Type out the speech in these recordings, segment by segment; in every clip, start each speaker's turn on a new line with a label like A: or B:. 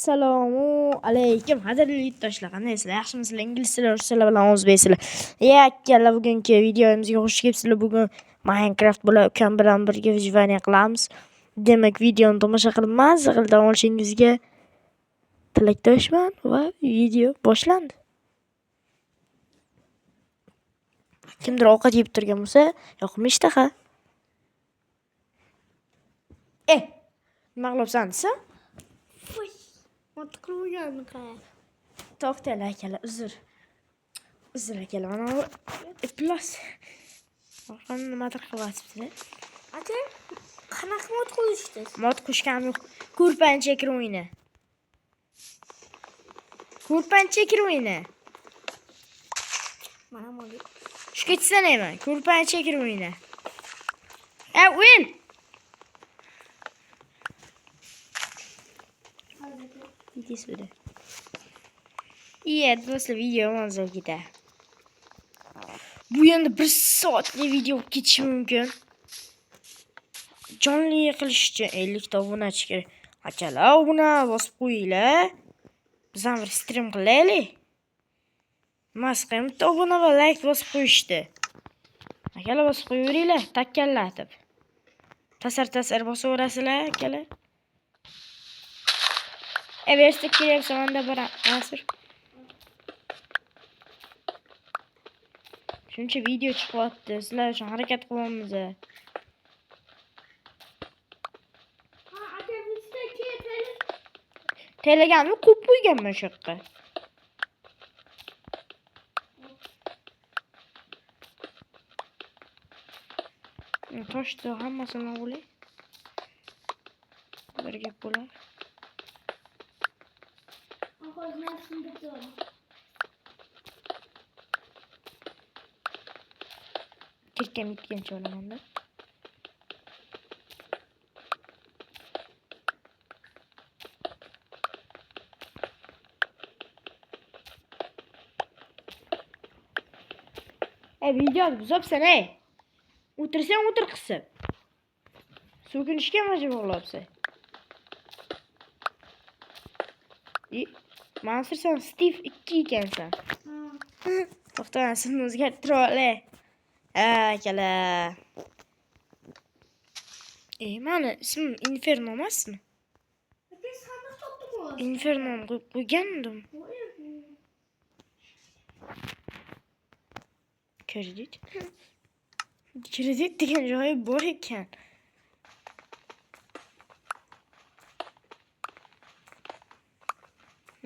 A: Assalomu alaykum. Qadrli yurtdoshlar, qandaysizlar? Yaxshimisizlar? Inglizlar, ruslar bilan o'zbekisizlar. Akkalar, bugungi videomizga xush kelibsizlar. Bugun Minecraft bilan bilan birga vyjvaniya qilamiz. Demak, videoni tomosha qilib mazza qilib olishingizga tilakdoshman va video boshlandi. Kimdir ovqat yeb turgan bo'lsa, yoqimli ishtaha. Nima qilibsan desa? To'xtanglar akalar, uzr akalar, mana bu plus nimadir qilyapsizlar.
B: Aka, qanaqa mod qo'yishdi?
A: Mod qo'shganim yo'q. Ko'rpanchak o'yini.
B: Mana mod.
A: Shu ketsanayman. Ko'rpanchak o'yini. O'yin. Videoda. Do'stlar, video mazza ketadi. Bu endi 1 soatlik video ketishi mumkin. Jonli qilish uchun 50 ta obunachi kerak. Akalar, obuna bosib qo'yinglar. Biz ham bir stream qilaylik. Masqam bitta obuna va like bosib qo'yishdi. Akalar, bosib qo'yaveringlar, takkallatib. Tasar bosaverasizlar, akalar. Everstik kelyapsa, manda bir asr. Shuncha video chiqyapti. Sizlar uchun harakat qilyapmiz.
B: Aka, bizda
A: Telegamni ko'p qo'yganman shu yoqqa. Toshdi hammasini o'g'li. Bir gap bo'lar. Kirkam yetgancha olamanda. Videoni buzabsan, o'tirsang o'tir qisib. So'kinishga majbur bo'libsan. Mansur, sen Steve 2 ekansan. To'xta, ismini o'zgartirib olay. Akalar. Mani ismim Inferno emasmi?
B: Aka, sandiq topdingmi?
A: Inferno qo'yib qo'ygandim. Kredit degan joyi bor ekan.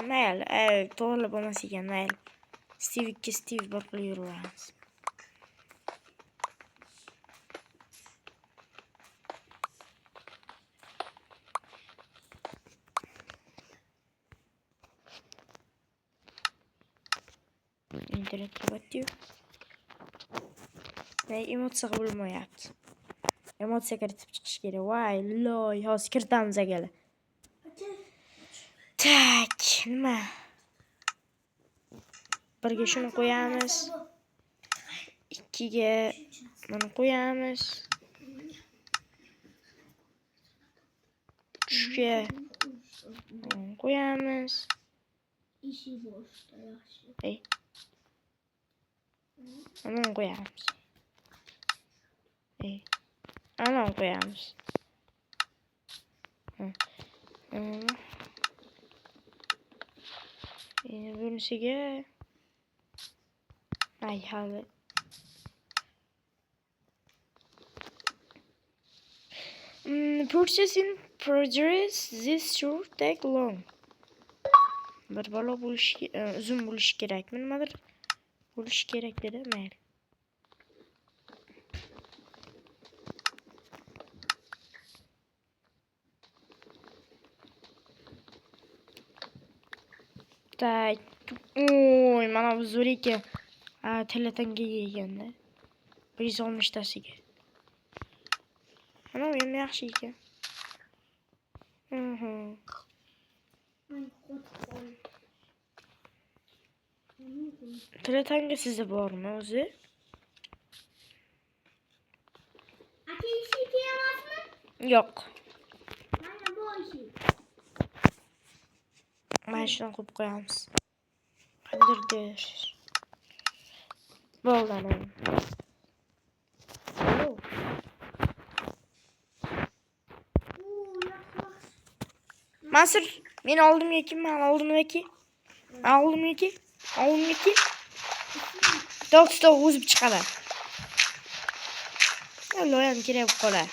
A: Mayli, to'g'ri bo'lmas ekan, mayli. Steve 2 Steve bir qilib yuraveramiz. Internet kapattı. Emotsiya bo'lmayapti. Emotsiya kiritib chiqish kerak. Voy, loy, hozir kiritamiz akalar. Tak, nima? Birga shuni qo'yamiz. 2ga mana qo'yamiz. 3ga qo'yamiz.
B: Ishi boshda yaxshi.
A: Ana qo'yamiz. Ana qo'yamiz. Bunisiga hali. Processing progress, this should take long. Bir balo bo'lishi, uzun bo'lishi kerakmi? Nimadir bo'lishi kerak dedi, mayli. Tak. Oy, mana bu zo'r ekan. Teletanga yeganda. 160 tasiga. Mana bu ham yaxshi ekan. Teletanga sizda bormi o'zi?
B: Aka, ishi kerakmi?
A: Yo'q.
B: Mana bu ishi.
A: Mana shundan qo'yib qo'yamiz. Qandirdir. Bo'ldi ana. Mansur, men oldimga kim? Men oldimga kim? Oldimga kim? Oldimga kim? Stop, o'zib chiqadi. Loyam kerak bo'lib qoladi.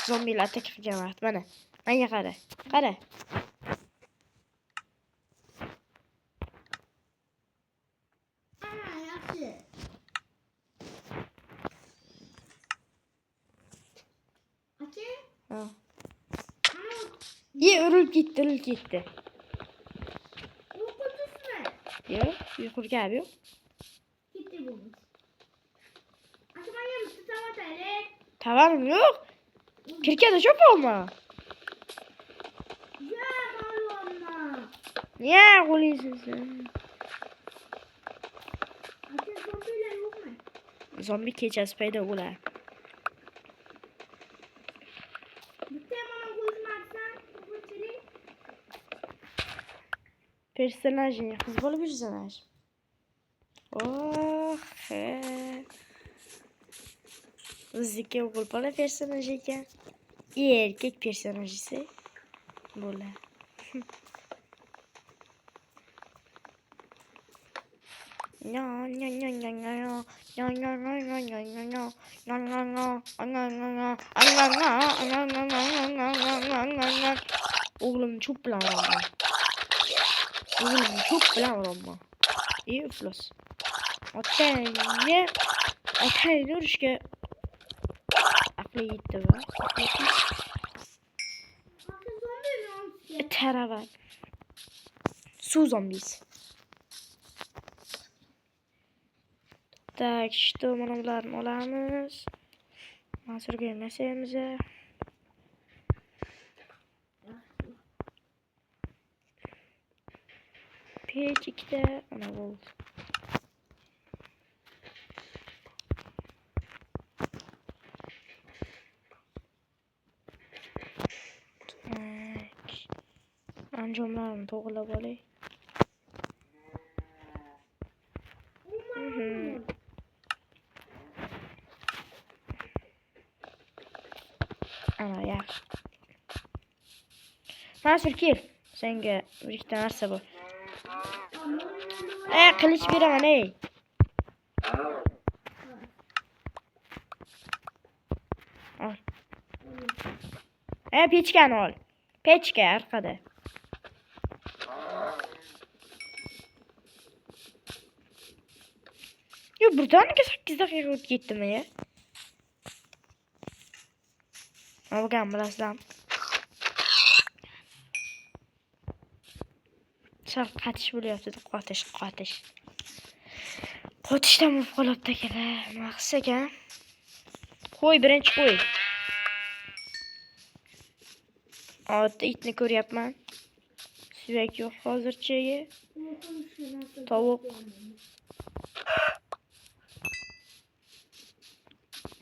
A: Zombilar atak qilgan vaqt mana. Menga qara. Qara.
B: Ana yaxshi. Aka?
A: Ha.
B: Ana
A: Urilib ketdi.
B: o'qituvchimi?
A: Yo'q, yuqur gap yo'q.
B: Ketdi bu. Aka menga tutamataylik.
A: Tavalim yo'q. Kirkada chopolma.
B: Ya malumma.
A: Niye qo'liysiz?
B: Aka zombilar yo'qmi?
A: Zombi kechasi paydo bo'ladi.
B: Bitta mana qo'yishmabsan, ko'pchilik.
A: Personajning qiz bola personaj. Oh, he. O'ziga o'g'il bola personaj ekan. Erkak personaj esa bo'ladi. O'g'lim cho'p bilan uraman. Iflos. Otangni urishga aqli yetdi va
B: Aka zombi mi?
A: tarava. Suv zombisi. Tak, işte mana bularni olamiz. Mansurga emasamiz. Pech ikkita ana bo'ldi. Anjomlarni to'g'rilab olay. Ana yaxshi. Mansur kel. Senga bir ikkita narsa bor. Qilich beraman ey. Al. Pechkani ol. Pechka orqada. Yo, birdaniga 8 daqiqa o'tib ketdimi ya? Olgan bilasizmi? Sal qatish bo'lyapti, qotish. Qotishdan bo'lib qolibdi akalar. Nima qilsa ekan? Qo'y, birinchi qo'y. Otda itni ko'ryapman. Suyak yo'q hozircha. Tovuq.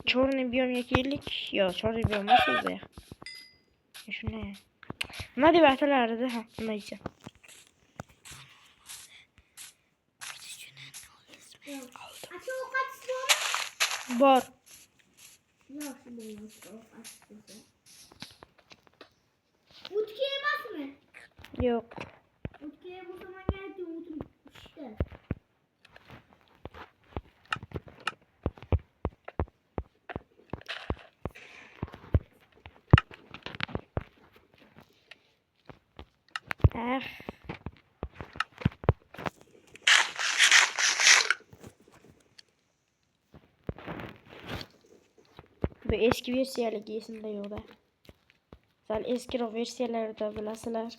A: Chorniy biyomga keldik. Yo'q, chorniy biyom emas o'zi. Shunday. Nima deb atalardi? Ha, nima deysan?
B: Aka ovqat bormi?
A: Bor.
B: Yaxshi bo'lmoqda ovqat. O'tga emasmi?
A: Yo'q.
B: O'tga bo'lsa menga ayting, o'tim ishda. Bu eski versiyalik esimda yo'q-da. Sal eskiroq versiyalarda bilasizlar.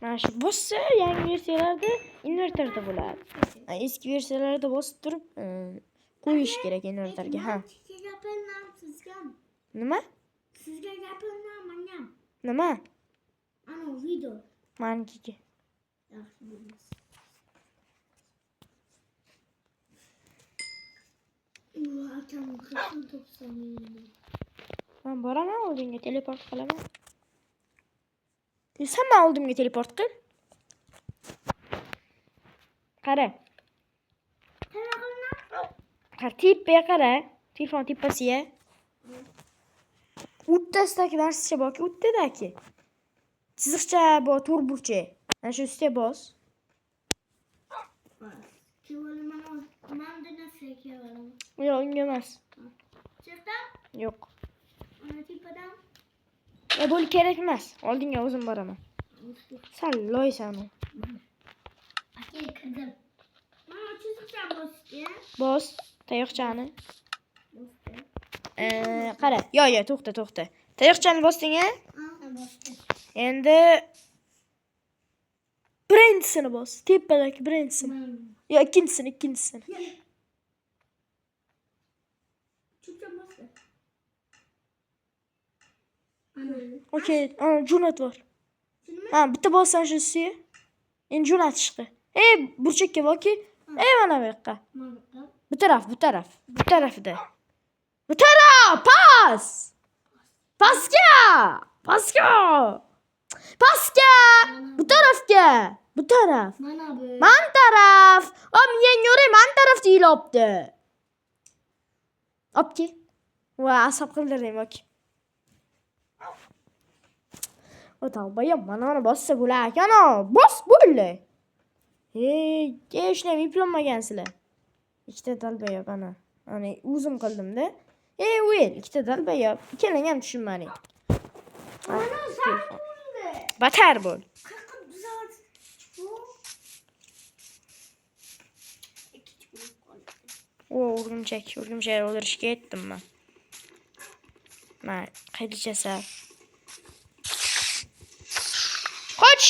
B: Mana shu bossa yangi versiyalarda inverterda bo'ladi. Eski versiyalarda bosib turib qo'yish kerak inverterga. Ha. Sizga gapirmam, sizgami?
A: Nima?
B: Sizga gapirmam, menam.
A: Nima?
B: Ana video.
A: Meniki.
B: Yaxshi bo'lmas. Akam qachon topsam.
A: Men boraman oldinga teleport qilaman. Sen men oldimga teleport qil. Qara. Qara tepaga qara. Telefon tepasiga. O'rtasidagi narsacha borki, o'rtadagi. Chiziqcha bor, to'rtburchak. Ana shu ustiga bos. Yo'q, unga emas. Yo'q. Bo'l kerak emas. Oldinga o'zim boraman. Sal loysan u. Bos, tayoqchani. Qara. Yo'q, to'xta. Tayoqchani bosding-a? Endi birinchisini bos. Tepadagi birinchisini. Yo'q, ikkinchisini. Okey, jo'nat bor. Ha, bitta bossan shu ustiga. Endi jo'natishdi. Burchakka borki, mana bu yoqqa. Bu taraf. Bu tarafida. Bu taraf, pas! Pasga! Bu tarafga. Bu taraf. Man taraf. Men yo'ray, man taraf deyilibdi. Opki. Va asab qildirding bak. O tavbayam mana bossa bo'lar ekan. Bos bo'ldi. Ishlaymi yuplanmagansizlar. Ikkita dalbayap ana. Ana o'zim qildim-da. O'yel, ikkita dalbayap. Ikkalang ham tushunmading. Batar bo'l. O'rgimchak o'ldirishga yetdim men. Men qilichasa. Qoch!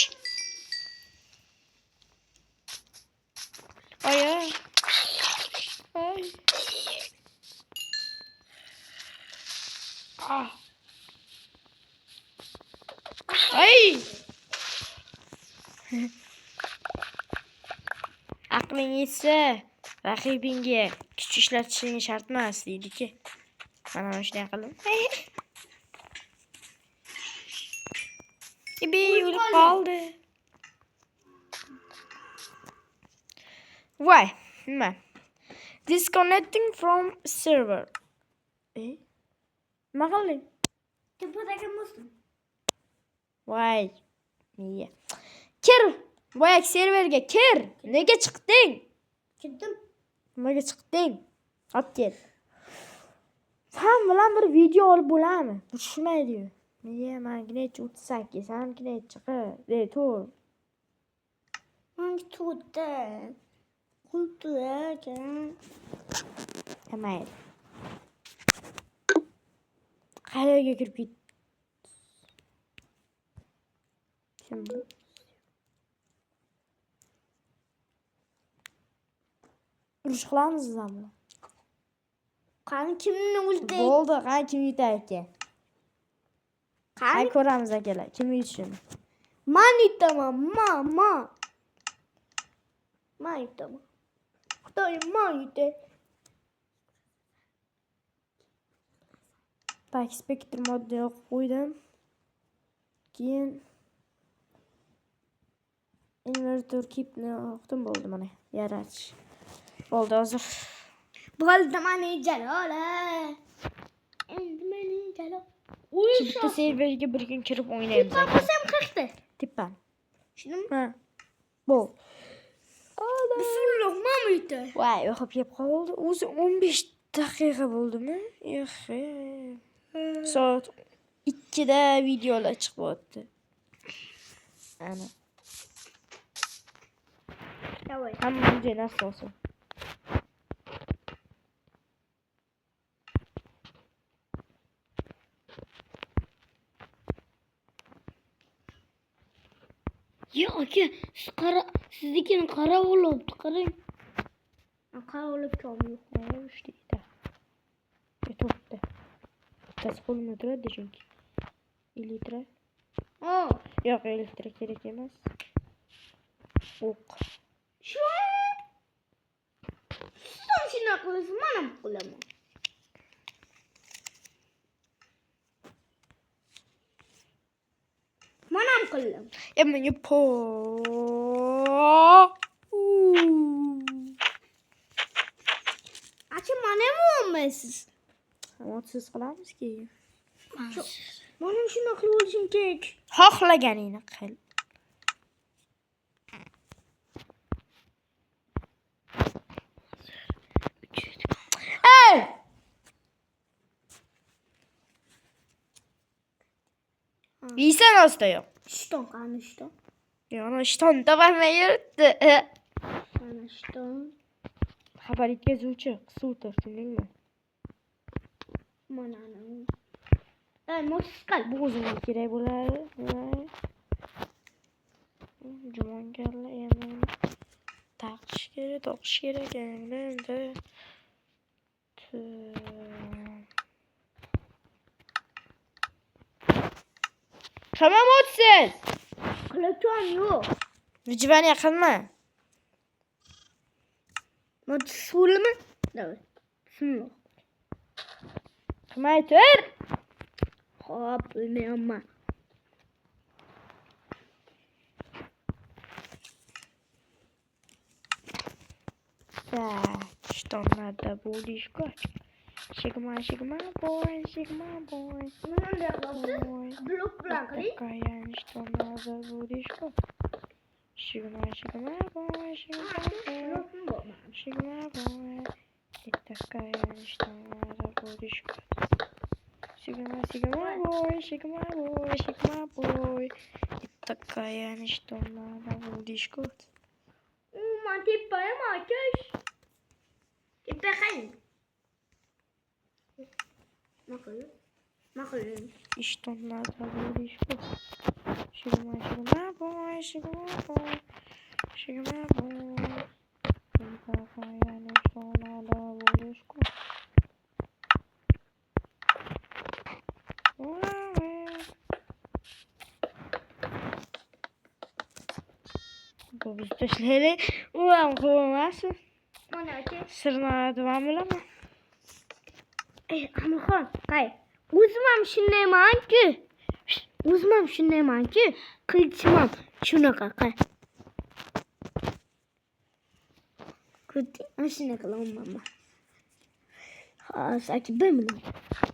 A: Ay. Ay. Aqling yetsa, raqibingga kuch ishlatishing shart emas deydi-ki. Mana shunday qildim. O'lib qoldi. Voy, nima? Disconnecting from server. Nima qilding?
B: Tepadagi musun?
A: Voy. Niye? Kir. Voy, serverga kir. Nega chiqding?
B: Kirdim.
A: Nimaga chiqding? Hop kel. Sen bilan bir video olib bo'ladimi? Tushmaydi-yu. Niye magnet 38, senkine chiqib. Tur.
B: Hangi turda? Kultuyakan.
A: Mayli. Qayerga kirib ketdi? Kim bu? Urush qilamizmi?
B: Qani kimni o'ldi?
A: Bo'ldi, qani kim yutar ekan? Qani ko'ramiz akalar, kim yutishini.
B: Men yutaman, men yutaman. Xudoyim, men yutay.
A: Tak, spektr modda yoqib qo'ydim. Keyin invertor kipni yoqdim, bo'ldi mana. Yaratish. Bo'ldi hozir.
B: Bo'ldi mana jalola. Endi meni jalola.
A: Bitta serverga bir kun kirib o'ynaymiz.
B: Tepasam qirqdi.
A: Tepan.
B: Tushundingmi?
A: Ha. Bo'l.
B: Bismillah, men yutay.
A: Voy, yo'qib yeb qoldi. O'zi 15 daqiqa bo'ldimi? Soat 2da videolar chiqyapti. Ana.
B: Davay.
A: Hamma joy narsa olsin.
B: Ya aka, siznikini qara olibdi, qarang. Qara olib kelmiyor.
A: İşte de. To'xta. Bittasi qo'limda turadi chunki. Elektr. Yo'q, elektr kerak emas. O'q.
B: Shu. Sen shuna qilasiz, men ham qilaman. qildim.
A: Menga po.
B: Acha mana ham olmaysiz.
A: Motsiz qilamiz-ki.
B: Mana shuni qilib olishim kerak.
A: Xohlaganingni qil. Ey! Yeysan osta yo'q.
B: Shton qani shton.
A: Yana shton topolmay yuribdi.
B: Mana shton.
A: Xabar yetkazuvchi qisuvdir, tushundingmi?
B: Mana ana. Motsiz qal.
A: Bu o'zimga kerak bo'ladi. Jumongarlar endi toqish kerak endi. Tamam o'tsiz.
B: Qilacham yo'q.
A: Vijvaniya qilma.
B: Motsiz suvlimi? Davay. Bismillah.
A: Qilmay tur.
B: Xo'p, bilmayman.
A: Tak, shtonlarda bo'lishku. Sigma boy.
B: Mana bunday blok bilan qiling.
A: Qayan shtonlarda bo'lishku. Sigma boy. Sigma boy. Qayan shtonlarda bo'lishku. Sigma boy. Qayan shtonlarda bo'lishku.
B: Man tepaya makash. Tepa qani? Maqul.
A: Ishtonlarda bo'lishku. Sigma boy. Qayan shtonlarda bo'lishku. Bu biz tashlaylik. U ham qo'ymasin.
B: Mana aka.
A: Sirni ham bilaman.
B: Amirxon, qay. O'zim ham shundaymanki. Qilchim ham shunaqa qay. Ko'rding? Ana shunday qilaman. Xo'sh, aka bilmadim.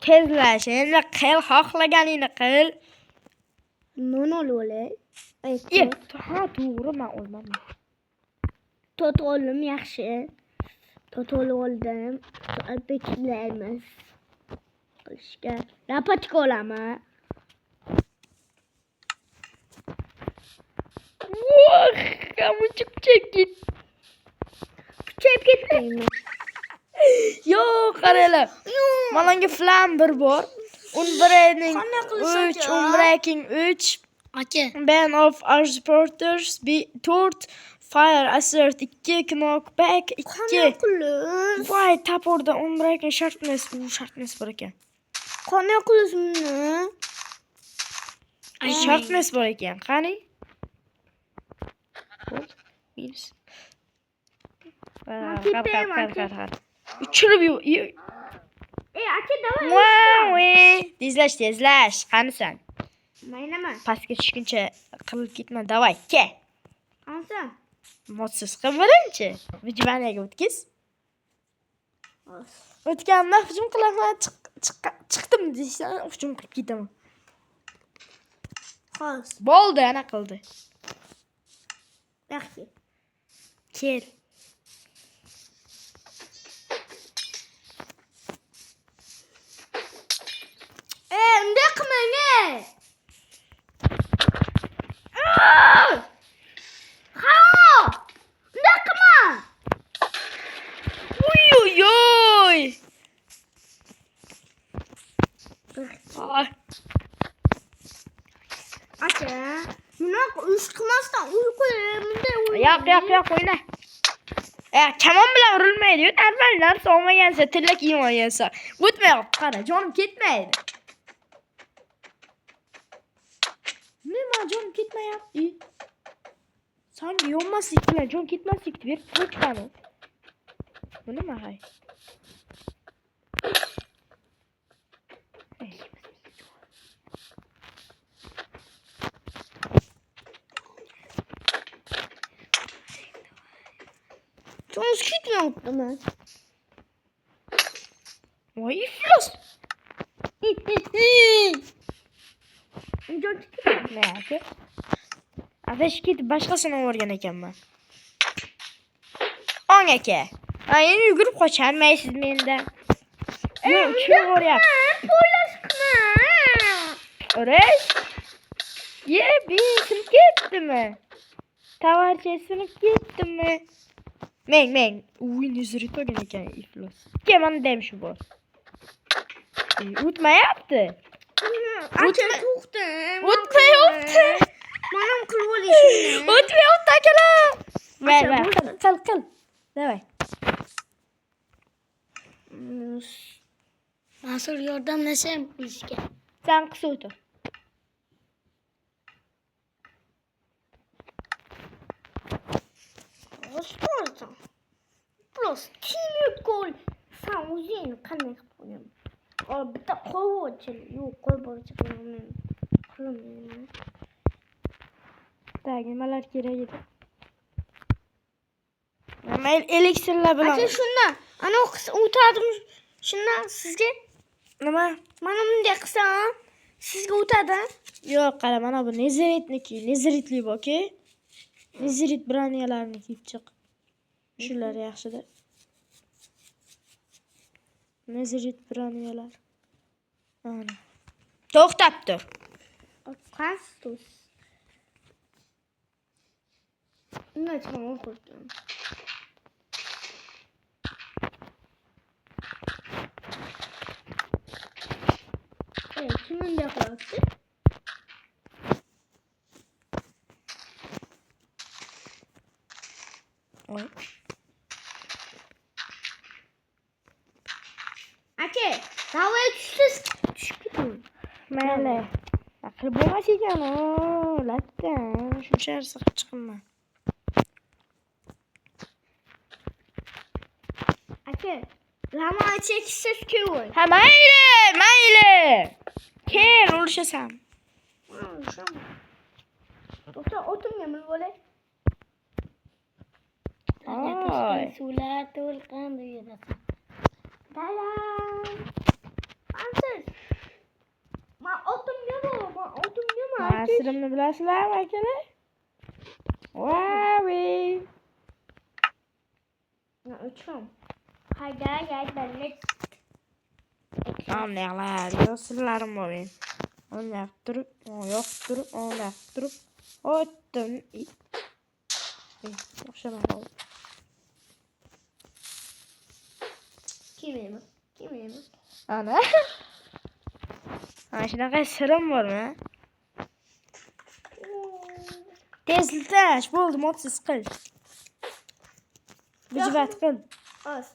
A: Tezlash, endi qil, xohlaganingni qil.
B: Non olib olay.
A: Ha, to'g'ri, men olmadim.
B: Tot olim yaxshi. Tot olib oldim. Albatta qilishga. Lapatka olaman.
A: Kamuchib ketdi.
B: Kuchayib ketdingmi?
A: Yo'q, qaranglar. Menga flam bir bor. Unbreaking 3.
B: Aka.
A: Ban of Arsporters 4. Fire Assert 2. Knockback 2.
B: Qulus.
A: Voy, taporda Unbreaking sharpness bor ekan.
B: Qanday qilasiz buni?
A: Sharpness bor ekan. Qani? Qar. Uchirib
B: Aka, davay.
A: Tezlash. Qanisan?
B: Maynaman.
A: Pastga tushguncha qilib ketma. Davay, ke.
B: Qansan?
A: Motsiz qil birinchi. Vijvaniyaga o'tkiz. O'tganda hujum qilaman, chiqdim deysan, hujum qilib ketaman.
B: Xo'sh.
A: Bo'ldi, ana qildi.
B: Yaxshi.
A: Kel.
B: Unday qilmang. Unday qilma.
A: Uy.
B: Aka, bunaqa uy qilmasdan uy qo'ying. Bunday uy.
A: Yo'q, o'yna. Kamon bilan urilmaydi-yu, normallar solmagansa, tilla kiyim olgansa. O'tmayapti, qara, jonim ketmaydi. Nima jonim ketmayapti? Sanki yonmaslik bilan jon ketmaslik deb qo'ychqani. Bu nima hay?
B: Jones ketmayaptimi?
A: Voy iflos.
B: Jones ketmayapti.
A: Ne aka? Adash ketib boshqasini o'rgan ekanman. Ong aka. Endi yugurib qocholmaysiz mendan. Kim o'ryapti?
B: Poylashma.
A: O'rash. Ye, sinib ketdimi? Tovarcha sinib ketdimi? Men. Uy, nezrit o'rgan ekan iflos. Keman dem shu bu. O'tmayapti.
B: To'xta.
A: O'tmayapti.
B: Manam qilib olishim.
A: O'tmayapti akalar. Ver. Qil. Davay.
B: Mas'ul yordamlasam ishga.
A: Sen qisa o'tir.
B: Osmonda. Plus kimlik gol. Sen o'zing qanday qilib qo'yaman? Bitta qo'yib yo'q, qo'y boricha qilaman.
A: Tak, nimalar kerak edi? Men elixirlar bilan.
B: Aka shundan, ana o'tadim shundan sizga.
A: Nima?
B: Mana bunday qilsam, sizga o'tadi.
A: Yo'q, qara, mana bu neziritniki, neziritli bu-ku. Nezirit braniyalarni kiyib chiq. Shular yaxshi-da. Nezirit braniyalar. Ana. To'xtab tur.
B: Qastus. Nima chiqaman qo'rqdim. Kim bunday qilyapti?
A: Oy.
B: Aka, davay tushsiz tushib ketaman.
A: Mayli. Aql bo'lmas ekan u, latta. Shuncha siqib chiqaman.
B: Aka, lama chekishsiz kevoy.
A: Ha, mayli. Kel, urishasan.
B: To'xta, o'timga mil bo'lay.
A: Oy.
B: Suvlar to'lqin yurasan. Dalam. Qansiz? Men o'timga
A: Asrimni bilasizlarmi akalar? Voy.
B: Na uchun. Hayda,
A: Qandaylar, yo'sillarim bor men. O'ynab turib, oyoq turib, o'ynab turib, o'tdim. O'xshamay qoldi.
B: Kim?
A: Ana. Ana shunaqa sirim bormi? Tezlitash, bo'ldi, modsiz qil. Bijivat qil.
B: Os.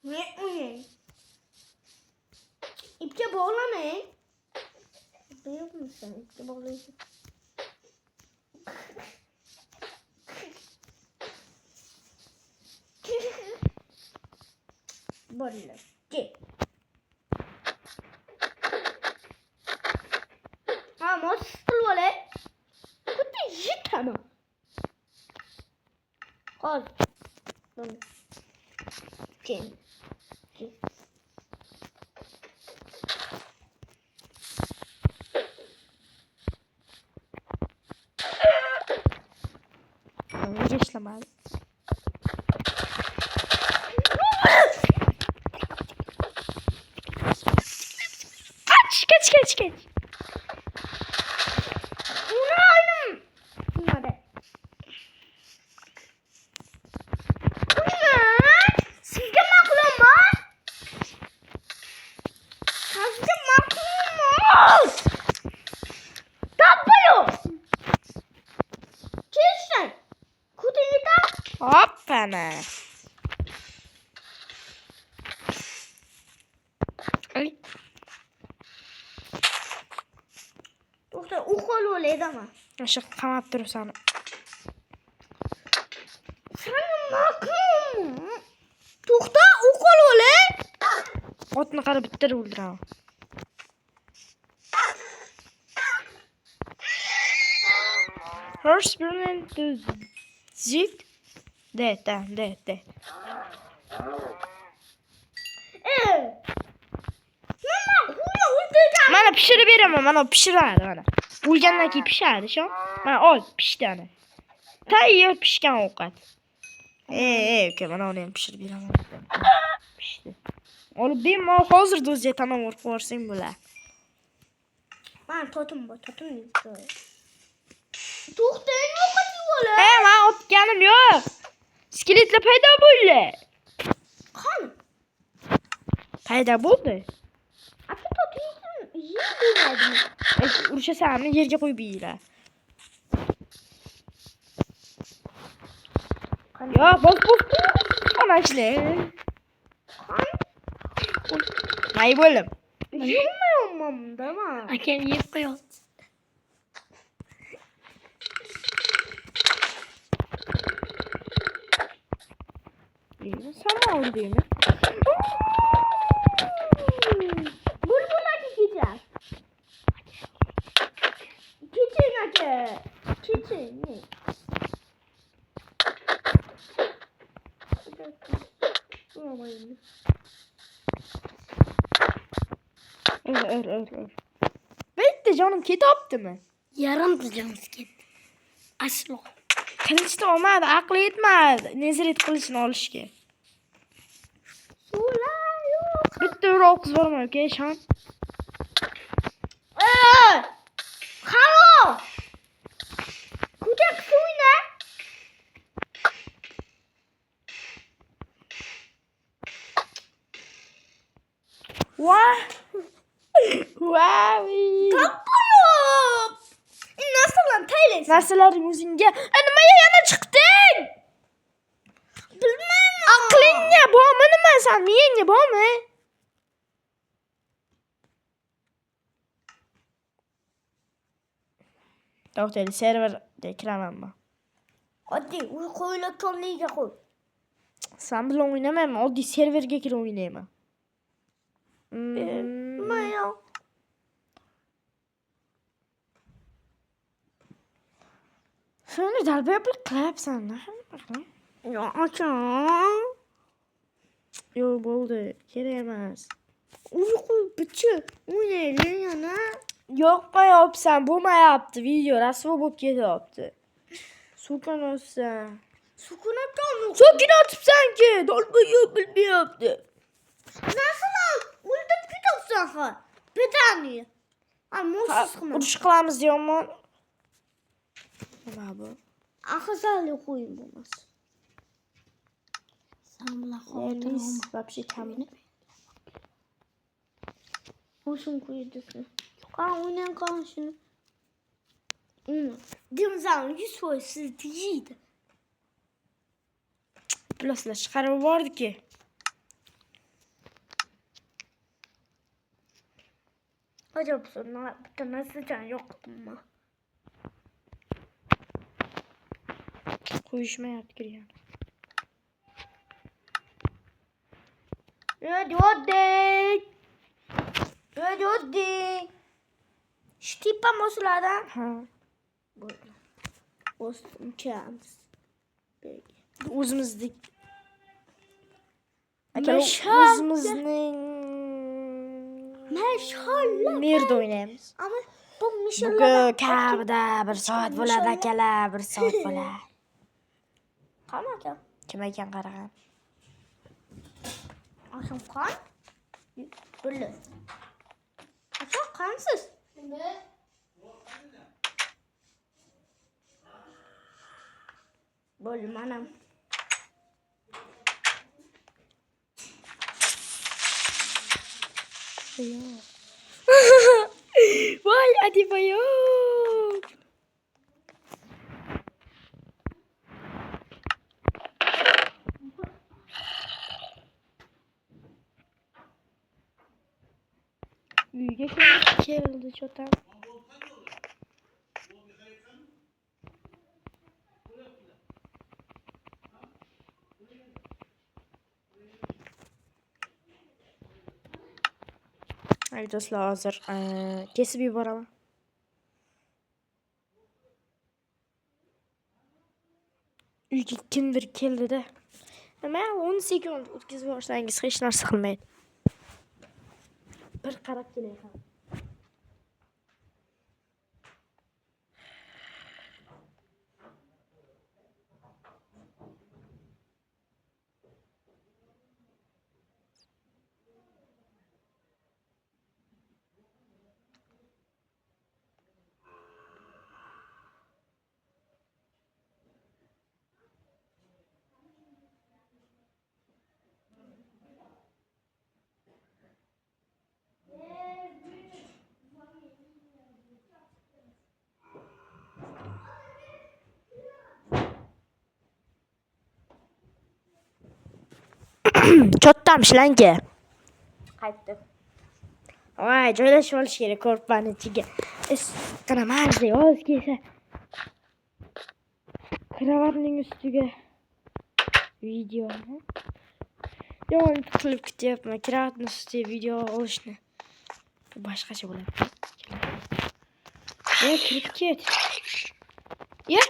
B: Ne o'ynay? İpke bağlamayın. Biliyor musun? İpke bağlayın. Böyle. Gel. Ha, nasıl böyle? Kutu jit ama. Al. Böyle. Gel.
A: Nega ishlamadi? Qach.
B: Unalim. Bunlar. Sizga ma'qulmi? Sizga ma'qulmi? Tapalo. Kelsin. Kutingda.
A: Hoppana. Ay,
B: To'xta, uqol o'laydimi?
A: o'sha qamab turibsan.
B: Sana ma'qulmi? To'xta, uqol o'lay.
A: Otni qarab bittirib o'ldiraman. Horse burning the zip. De. Mana pişirib beraman, mana pishiradi mana. O'lgandan keyin pishadi, shu. Mana ol, pishdi ana. Tayyor pishgan ovqat. Uka, mana uni ham pishirib beraman. Pishdi. Olib bemalol hozir do'zga tamom urib ko'rsang bo'ladi.
B: Ben totum bu, totum istiyorum. To'xtang, ovqatni ola.
A: Men otganim yo'q. Skeletlar paydo bo'ldi.
B: Qani?
A: Paydo bo'ldi.
B: Aka totumni yeb bo'lmaydi.
A: Urushasanmi, yerga qo'yib yeylar. Yo, bos. Ana ishla. May bo'lim.
B: Yiyolmam da ama.
C: Aka yeb qo'yapti.
A: Sana olduyum.
B: Bulbulaki gideceğiz. Kitchen aka. Kitchen ne?
A: Ör. Bitti canım, kitaptı mı?
C: Yarim canımız ketdi. Aslo.
A: Qilichni olmadi, aqli yetmadi. Nezrit qilichni olishga.
B: Sular yok.
A: Bitta o'roq qiz bormi, uka, shon?
B: Halo. Kucak suyu ne?
A: Wow.
B: Kapıyorum. Nasıl lan teylesin?
A: Narsalarning o'zingga. Nimaga yana chiqding?
B: Bilmem.
A: Aqlingga bormi nima sen? Miyangga bormi? To'xtaylik, serverga kiramanmi?
B: Hadi uyquyla tonliga koy.
A: Sen bilan o'ynamayman, oddiy serverga kirib o'ynayman.
B: Maya.
A: Shuni dalbayaplik qilyapsan.
B: Ya açam.
A: Yo'q, bo'ldi. Kerak emas.
B: Uyku bichi. Oynayalım yana.
A: Yoqmayapsan, bo'lmayapti. Video rasvo bo'lib ketyapti. So'kinotsan.
B: Sukunattan mı?
A: So'kinotibsan-ki, dalbayib bilmayapti.
B: Nasıl lan? Ulda pitopsan ha. Bedani. Ay mutsuz kıma.
A: Urush qilamiz deyapman. Nima bu?
B: Akazali koyun bulmaz.
C: Samla
A: Elis,
C: xotirim.
A: вообще kamini.
B: Hoşum koyuyorsun. Kan oynayan kan şunu. Dimzan 100% strategiydi.
A: Pluslar chiqarib yubordi-ki.
B: Acaba sonra bir nasıl can yoktu mu?
A: Qo'yishmayapti kirgan.
B: Hadi. Ştipa mosulardan.
A: Ha.
B: Olsun çağımız.
A: O'zimizdik.
B: Meşale.
A: O'zimizning
B: Meşale.
A: Nerda o'ynaymiz?
B: Ama bu meşale.
A: Bugun kamida 1 soat bo'ladi akalar, 1 soat bo'ladi.
B: Tamam ya.
A: Kim ekan qaragan?
B: Akşam kan. Böyle. Akşam kansız. Böyle manam.
A: Voy, adibayom. Uyga keldi cho'tam. Ay do'stlar, hozir kesib yuboraman. uyga kimdir keldi-da. Nima 10 sekund o'tkazib yuborsangiz hech narsa qilmaydi. Bir qarab kelay ham. Chottam shlanka.
B: Qaytdi.
A: Voy, joylashib olish kerak ko'rpaning ichiga. Qaraman deb oz kelsa. Kravatning ustiga video. Yo'q, qilib ketyapman. Kravatning ustiga video olishni. Boshqacha bo'ladi. Ya, kirib ket. Ya.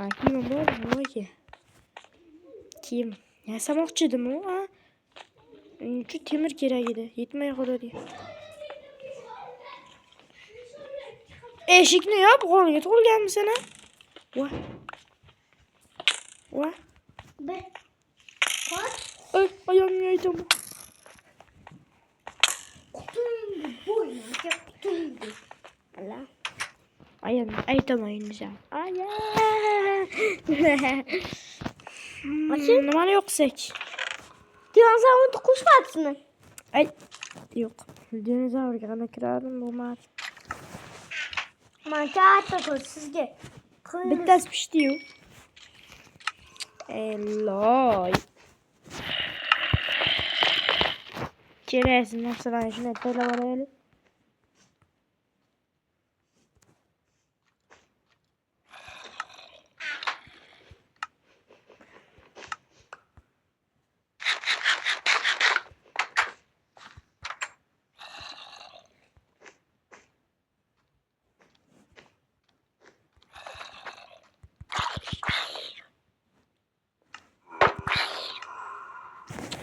A: Ay. Kim bor? Nima Kim? Yasamoqchi edim u, ha? Shu temir kerak edi. Yetmay qoladi. Eshikni yop, qo'lga to'lganmisan, ha? Va.
C: Bir. Koç.
A: Ay, ayağımı yaydım.
C: Kutundu boyunca kutundu.
A: Allah. Aytamayın güzel.
C: Açın.
A: Numara yoksak.
C: Dinozor onu kuş batsın.
A: Ay. Yok. Dinozor yana kirardım bu maç.
C: Mançaat da koş sizge.
A: Bittas pişti. Eloy. Çeresin nasıl ben şunu böyle var.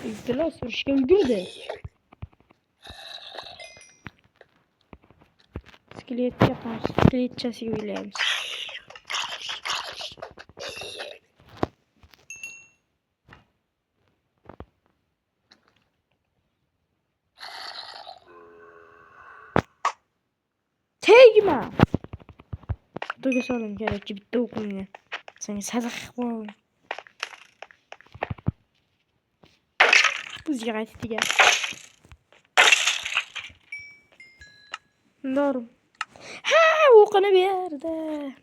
A: İlgiler sürüşke öldürdü. İskelet yapar. İskelet çası gibilerimiz. Tegma. Dur salın gerekçe bitti okumuyor. Sen sadık ol. Bu ziyaret gel. Doğru. Ha, okunu bir yerde.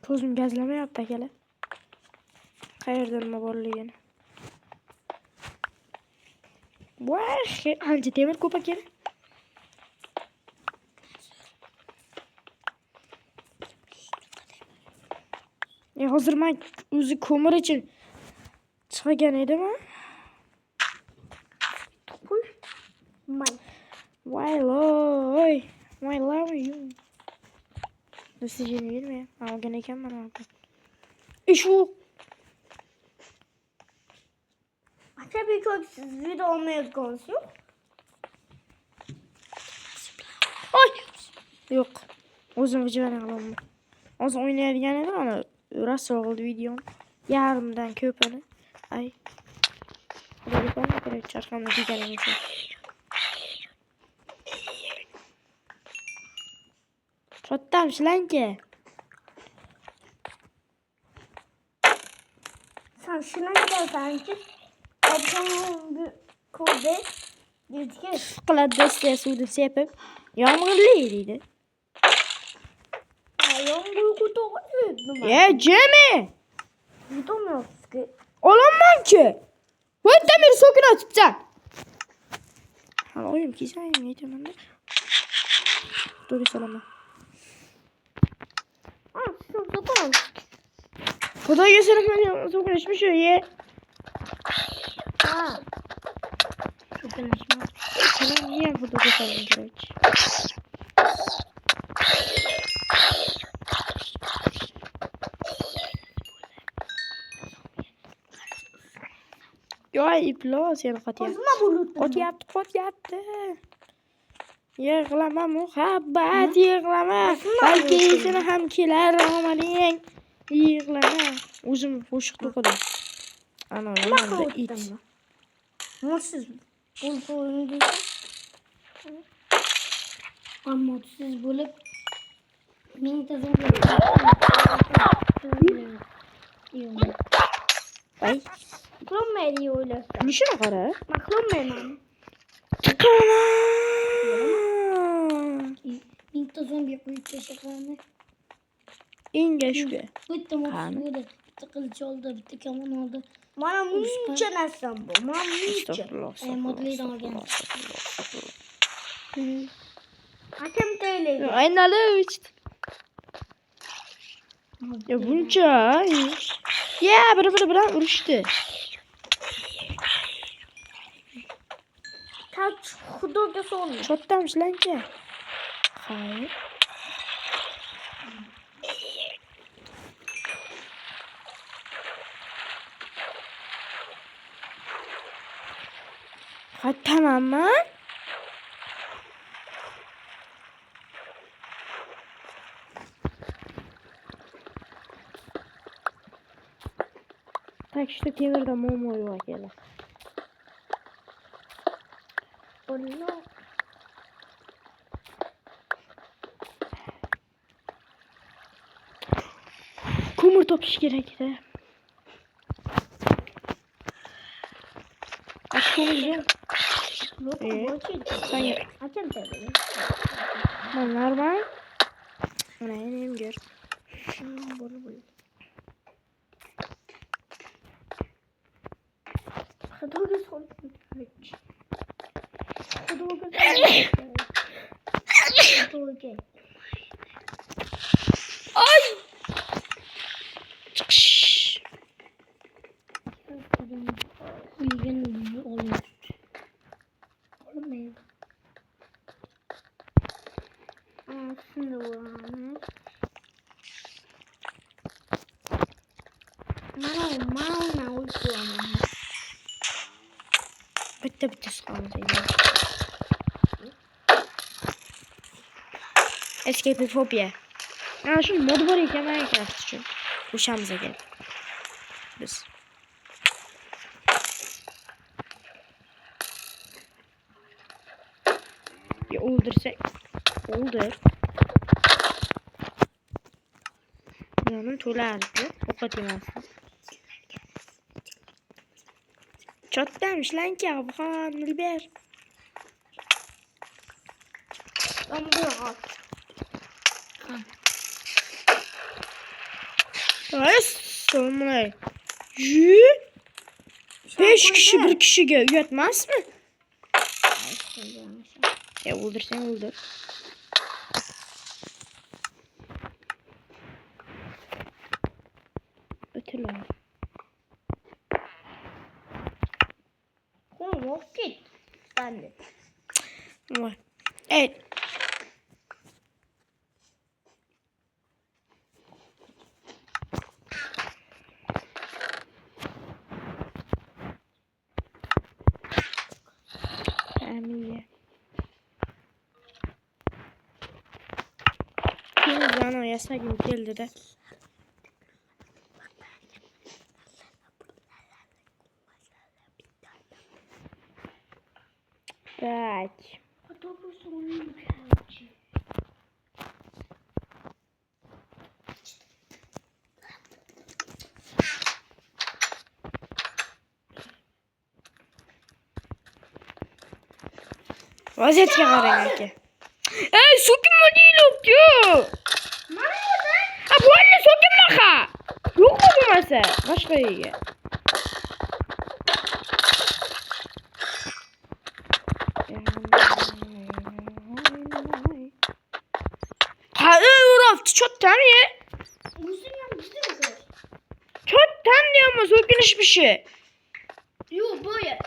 A: Ko'zim gazlamayapti akalar. Qayerdan nima borligini. Voy, ancha temir ko'p ekan. Hozir men o'zi ko'mir uchun chiqgan edim. Voy loy. Voy loy. Достижение verme. Algan ekanman hozir. Shu
C: Tabii ki siz video olmaya konuşuyor.
A: Ay. Yo'q. O'zim videoni qilaman. Hozir o'ynaydigan edim, ana rosa oldu videom. Yarımdan ko'pini. Ay. Xudoga qolma kerak charxamni kiyganim uchun. Chottam shlanka.
C: Sen şuna gidersen ki Ablamın bir kodu gözüküyor.
A: Qiladi do'stlar suvni sepib. Yomg'irli deydi.
C: Yağmur kutu
A: Ya Jimmy!
C: Tutamıyoruz ki.
A: Olamam ki. Bu demir sokun atacağım. Hala oyum keseyim aytaman da. To'g'ri salaman. Xudoga solib so'kinishmi shu ye?
C: Ha. So'kinishmi?
A: Salam niyam xudoga solib kerak. Yo iplo seni qotyapti.
C: O'zima bulutdim.
A: Qotyapti. Yig'lama muhabbat, yig'lama. Balki seni ham kelar omading. Yig'lama. O'zim qo'shiq to'qidim. Ana yomanda it.
C: Siz bo'lib ammo siz bo'lib mingta
A: Ay,
C: qilmaydi o'ylasa.
A: kulishini qara.
C: Men qilmayman. Mingta zombi qo'yib tashlaganmi?
A: Engashga.
C: Bitta mo'jiza, bitta qilich oldi, bitta kamon oldi. Mana buncha narsam bor. Mana buncha. Modliydan olgan. Akam taylaydi.
A: Aynalovich. Ya buncha. Ya bir-biri bilan urushdi.
C: Kaç xudoga soldi.
A: Chottamishlancha. Hayır. Ha tamammi? Tak işte temirda muammo yo'q ekan.
C: Allah.
A: Ko'mir topish kerak-da. Aşkım sen
C: Akam taylaydi.
A: bunlar var. Ana elim gör.
C: Xudoga soldi. Xudoga. Xudoga.
A: Ay! Çıkış.
C: Uygun oluyor. Olmuyor. Şimdi vuralım. Mana uygulamam.
A: Bitti sıkalım seni. Escape phobia. Ya şu mod var ya Minecraft için. Uşağımıza gel. Biz. Ya öldürsek. Öldür. Yanım tolardı. O kadar aslında. Çok demiş lan ki Afgan Nilber.
C: Ben buraya at.
A: Ay sonray. Yü. 5 kişi bir kişiye yetmez mi? Ya öldürsen öldür. Ötüler.
C: Oğlum yok git. Ben de.
A: Var. Evet. Amiye. Kim bana yasagım geldi de. Так. Vazetga qarang aka. Ey, so'kinma deyilibdi.
C: Mana yo'da.
A: Ha, bo'ldi, so'kinmaqa. Yo'q bo'lmasa, boshqa yerga. çötten ye.
C: Uzun ya bizde mi kız?
A: Çötten diyor ama sökülüş bir şey.
C: Yok böyle.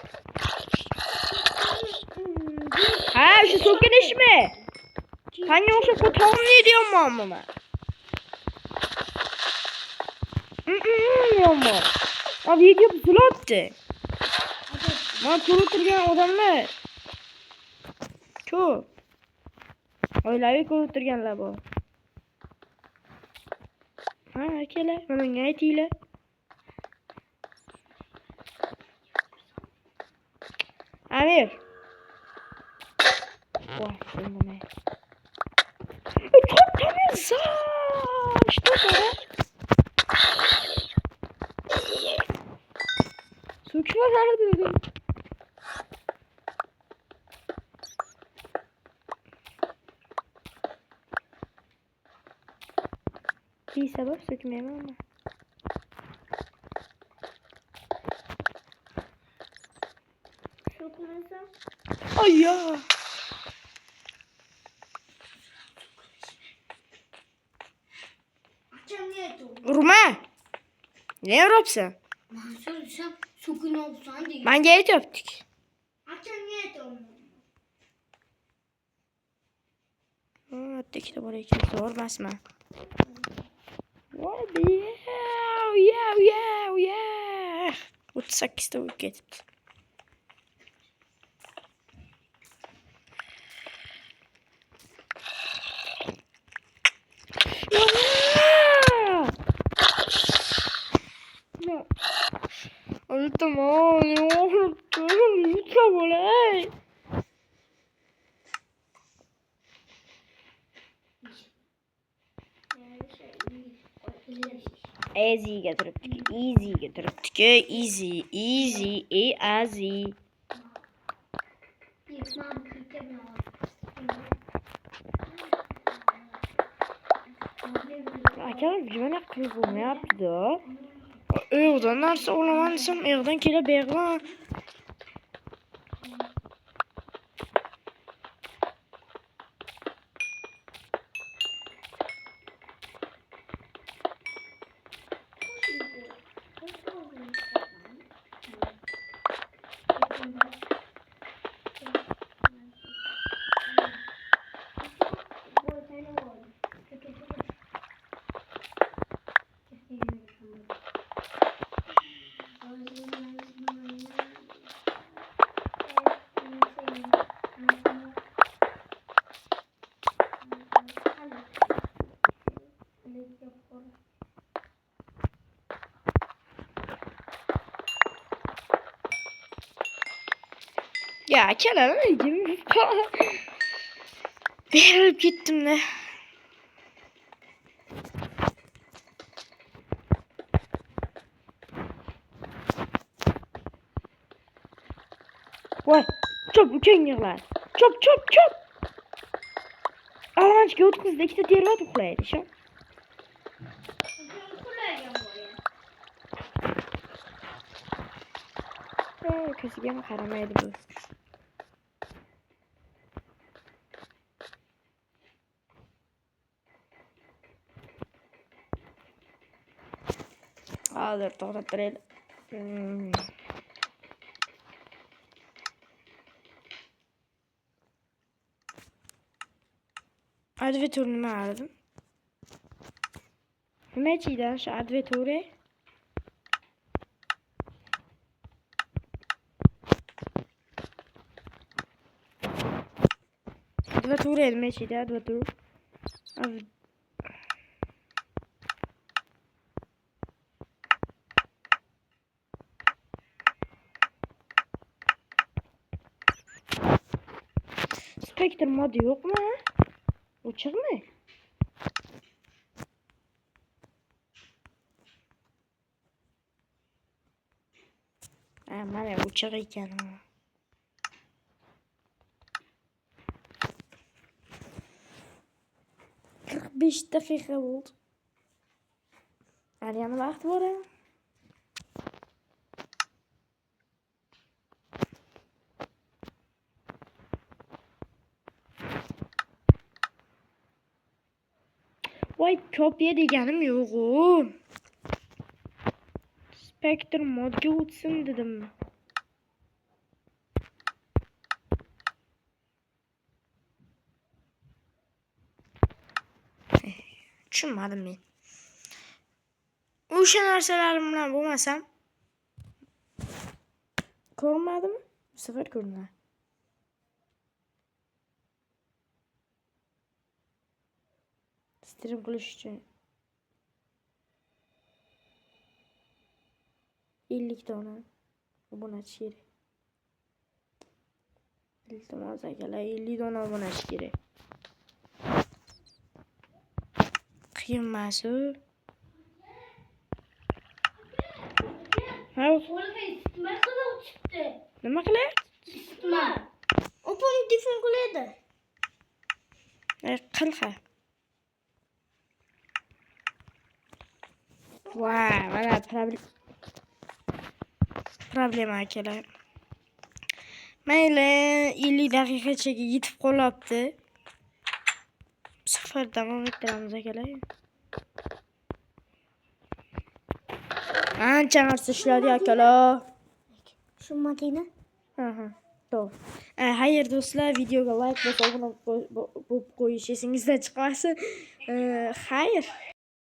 A: Ha şu sökülüş mi? Sen yoksa kutam ne diyorsun mamama? Diyorum mu? Abi video pusula attı. Lan kuruturken adamlar. Çok. Öyle kuruturkenler bu. Ha kele. Hemen gayet iyiyle. Amir. Vay şimdi ne? Çok temiz. İşte bu. Söküyor nerede? Bir sebep sökmeyemem ama.
C: Sokmazsam.
A: Ay ya.
C: Açam niye doğru?
A: Vurma. Ne yapsın?
C: Mansur sen sokun olsan değil.
A: Ben gayet yaptık.
C: Açam niye doğru?
A: Hatta kitap oraya kimse sormasma. Vay be. Yeah. 38'de uyku getibdi. Unuttum unuttum. Lütfen olay. Easy getiriptik. Easy getiriptik. Easy. Easy. Arkadaşlar güven akıllı ne yaptı da? Evden narsa olamansam evden kele beğen. Ya Kenan öyle Beğenip gittim de. Vay çöp yığlar. Çöp. Alançki otkuzda ikide dervat uxlaydı şu. Kösüge mi karamaydı bu? Alır to'xtattiraylik. Advetur nima aradim? Nima ichiydi shu adveturi? Adveturi nima ichiydi advetur? Spectre modu yok mu? Uçak mı? Mana uçak ekan. 45 daqiqa bo'ldi. Hali yana vaqt bor. Voy kopya deganim yo'q-ku. Spektr modga o'tsin dedim. Tushunmadim men. O'sha narsalarim bilan bo'lmasam ko'rmadimi? Bu safar ko'rmadi. Stream qilish uchun 50 dona obunachi kerak. Iltimos akalar 50 dona obunachi kerak. Qiyin emas-ku. Ha, nima qilyapti?
C: Opam telefon qilyapti.
A: Qilqa. Vay, mana problema akalar. Mayli, 50 daqiqachaga yetib qolyapti. Bu safar davom ettiramiz akalar. Ancha narsa ishladi akalar.
C: Tushunmadingmi?
A: Ha, to'g'ri. Xayr do'stlar, videoga like bosib, obuna bo'lib qo'yish esingizdan chiqmasin. Xayr.